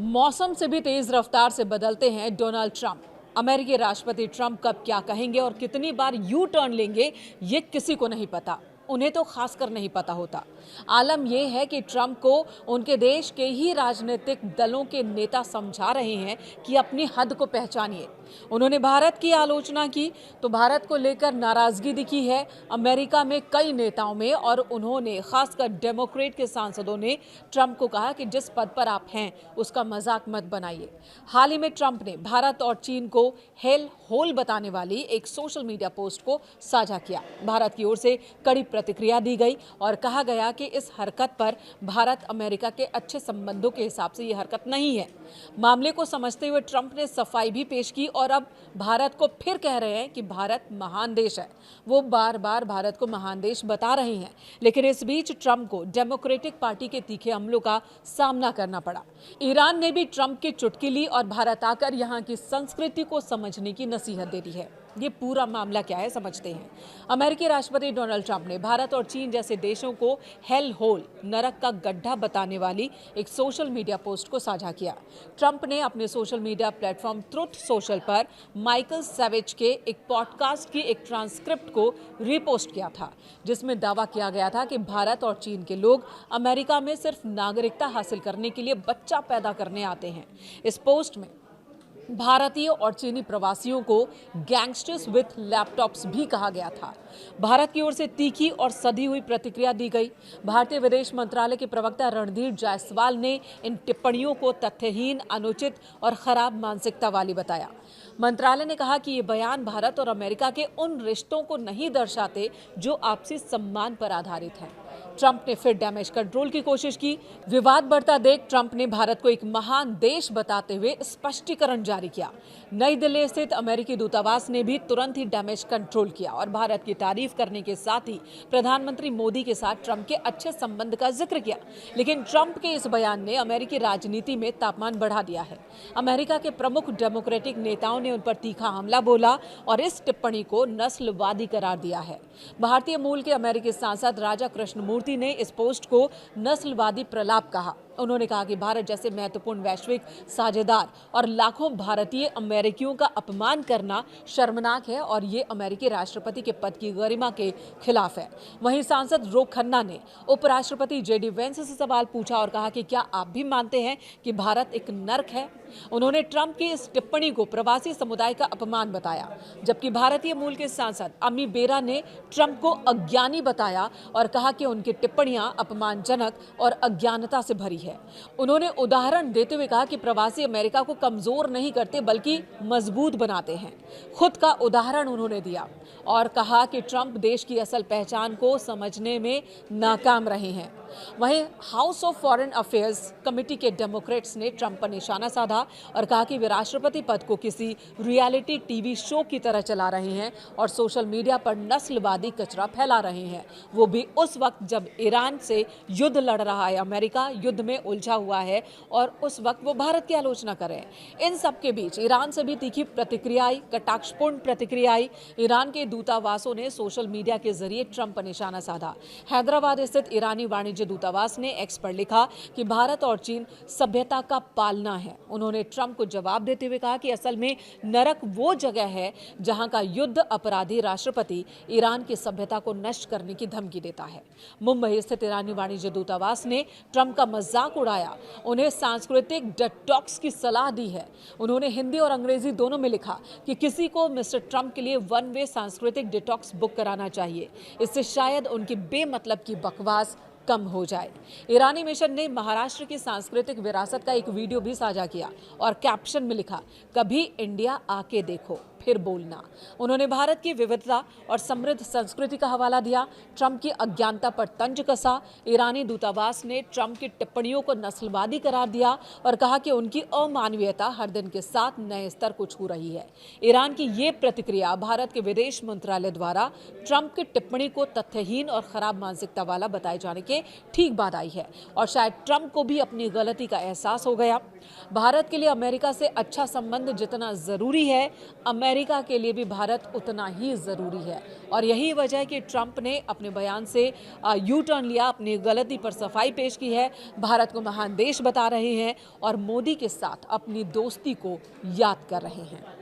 मौसम से भी तेज रफ्तार से बदलते हैं डोनाल्ड ट्रंप। अमेरिकी राष्ट्रपति ट्रंप कब क्या कहेंगे और कितनी बार यू टर्न लेंगे, ये किसी को नहीं पता। उन्हें तो खासकर नहीं पता होता। आलम यह है कि ट्रंप को उनके देश के ही राजनीतिक दलों के नेता समझा रहे हैं कि अपनी हद को पहचानिए। उन्होंने भारत की आलोचना की तो भारत को लेकर नाराजगी दिखी है अमेरिका में कई नेताओं में, और उन्होंने खासकर डेमोक्रेट के सांसदों ने ट्रंप को कहा कि जिस पद पर आप हैं उसका मजाक मत बनाइए। हाल ही में ट्रंप ने भारत और चीन को हेल होल बताने वाली एक सोशल मीडिया पोस्ट को साझा किया। भारत की ओर से कड़ी प्रतिक्रिया दी गई और कहा गया कि इस हरकत पर भारत अमेरिका के अच्छे संबंधों के हिसाब से यह हरकत नहीं है। मामले को समझते हुए ट्रंप ने सफाई भी पेश की और अब भारत को फिर कह रहे हैं कि भारत महान देश है। वो बार बार भारत को महान देश बता रहे हैं, लेकिन इस बीच ट्रंप को डेमोक्रेटिक पार्टी के तीखे हमलों का सामना करना पड़ा। ईरान ने भी ट्रंप की चुटकी ली और भारत आकर यहां की संस्कृति को समझने की नसीहत दे दी है। ये पूरा मामला क्या है, समझते हैं। अमेरिकी राष्ट्रपति डोनाल्ड ट्रंप ने भारत और चीन जैसे देशों को हेल होल, नरक का गड्ढा बताने वाली एक सोशल मीडिया पोस्ट को साझा किया। ट्रंप ने अपने social media platform truth social पर माइकल सैवेज के एक पॉडकास्ट की एक ट्रांसक्रिप्ट को रीपोस्ट किया था, जिसमें दावा किया गया था कि भारत और चीन के लोग अमेरिका में सिर्फ नागरिकता हासिल करने के लिए बच्चा पैदा करने आते हैं। इस पोस्ट में भारतीय और चीनी प्रवासियों को गैंगस्टर्स विथ लैपटॉप्स भी कहा गया था। भारत की ओर से तीखी और सधी हुई प्रतिक्रिया दी गई। भारतीय विदेश मंत्रालय के प्रवक्ता रणधीर जायसवाल ने इन टिप्पणियों को तथ्यहीन, अनुचित और खराब मानसिकता वाली बताया। मंत्रालय ने कहा कि ये बयान भारत और अमेरिका के उन रिश्तों को नहीं दर्शाते जो आपसी सम्मान पर आधारित हैं। ट्रंप ने फिर डैमेज कंट्रोल की कोशिश की। विवाद बढ़ता देख ट्रंप ने भारत को एक महान देश बताते हुए स्पष्टीकरण जारी किया। नई दिल्ली स्थित अमेरिकी दूतावास ने भी तुरंत ही डैमेज कंट्रोल किया और भारत की तारीफ करने के साथ ही प्रधानमंत्री मोदी के साथ ट्रंप के अच्छे संबंध का जिक्र किया। लेकिन ट्रंप के इस बयान ने अमेरिकी राजनीति में तापमान बढ़ा दिया है। अमेरिका के प्रमुख डेमोक्रेटिक नेताओं ने उन पर तीखा हमला बोला और इस टिप्पणी को नस्लवादी करार दिया है। भारतीय मूल के अमेरिकी सांसद राजा कृष्णमूर्ति ने इस पोस्ट को नस्लवादी प्रलाप कहा। उन्होंने कहा कि भारत जैसे महत्वपूर्ण वैश्विक साझेदार और लाखों भारतीय अमेरिकियों का अपमान करना शर्मनाक है और ये अमेरिकी राष्ट्रपति के पद की गरिमा के खिलाफ है। वहीं सांसद रो खन्ना ने उपराष्ट्रपति जेडी वेंस से सवाल पूछा और कहा कि क्या आप भी मानते हैं कि भारत एक नर्क है। उन्होंने ट्रंप की इस टिप्पणी को प्रवासी समुदाय का अपमान बताया, जबकि भारतीय मूल के सांसद अमी बेरा ने ट्रंप को अज्ञानी बताया और कहा कि उनकी टिप्पणियां अपमानजनक और अज्ञानता से भरी है। उन्होंने उदाहरण देते हुए कहा कि प्रवासी अमेरिका को कमजोर नहीं करते बल्कि मजबूत बनाते हैं। खुद का उदाहरण उन्होंने दिया और कहा कि ट्रंप देश की असल पहचान को समझने में नाकाम रहे हैं। वहीं house of foreign affairs committee के डेमोक्रेट्स ने ट्रंप पर निशाना साधा और कहा कि वे राष्ट्रपति पद को किसी रियलिटी टीवी शो की तरह चला रहे हैं और सोशल मीडिया पर नस्लवादी कचरा फैला रहे हैं, वो भी उस वक्त जब ईरान से युद्ध लड़ रहा है। अमेरिका युद्ध में उलझा हुआ है और उस वक्त वो भारत की आलोचना कर रहे हैं। इन सब के बीच ईरान से भी तीखी प्रतिक्रिया आई, कटाक्षपूर्ण प्रतिक्रिया आई। ईरान के दूतावासों ने सोशल मीडिया के जरिए ट्रंप पर निशाना साधा। हैदराबाद स्थित ईरानी वाणिज्य दूतावास ने एक्स पर लिखा कि भारत और चीन सभ्यता का पालना है। उन्होंने ट्रंप को जवाब देते हुए कहा कि असल में नरक वो जगह है जहां का युद्ध अपराधी राष्ट्रपति ईरान की सभ्यता को नष्ट करने की धमकी देता है। मुंबई स्थित ईरानी वाणिज्य दूतावास ने ट्रंप का मजाक उड़ाया, उन्हें सांस्कृतिक डिटॉक्स की सलाह दी है। उन्होंने हिंदी और अंग्रेजी दोनों में लिखा कि किसी को मिस्टर ट्रंप के लिए वन वे सांस्कृतिक डिटॉक्स बुक कराना चाहिए, इससे शायद उनकी बेमतलब की बकवास कम हो जाए। ईरानी मिशन ने महाराष्ट्र की सांस्कृतिक विरासत का एक वीडियो भी साझा किया और कैप्शन में लिखा, कभी इंडिया आके देखो फिर बोलना। उन्होंने भारत की विविधता और समृद्ध संस्कृति का हवाला दिया। ट्रंप की अज्ञानता पर तंज कसा। ईरानी दूतावास ने ट्रंप की टिप्पणियों को नस्लवादी करार दिया और कहा कि उनकी अमानवीयता हर दिन के साथ नए स्तर को छू रही है। ईरान की ये प्रतिक्रिया भारत के विदेश मंत्रालय द्वारा ट्रंप की टिप्पणी को तथ्यहीन और खराब मानसिकता वाला बताए जाने के ठीक बाद आई है और शायद ट्रंप को भी अपनी गलती का एहसास हो गया। भारत के लिए अमेरिका से अच्छा संबंध जितना जरूरी है, अमेरिका के लिए भी भारत उतना ही ज़रूरी है। और यही वजह है कि ट्रंप ने अपने बयान से यू टर्न लिया, अपनी गलती पर सफाई पेश की है, भारत को महान देश बता रहे हैं और मोदी के साथ अपनी दोस्ती को याद कर रहे हैं।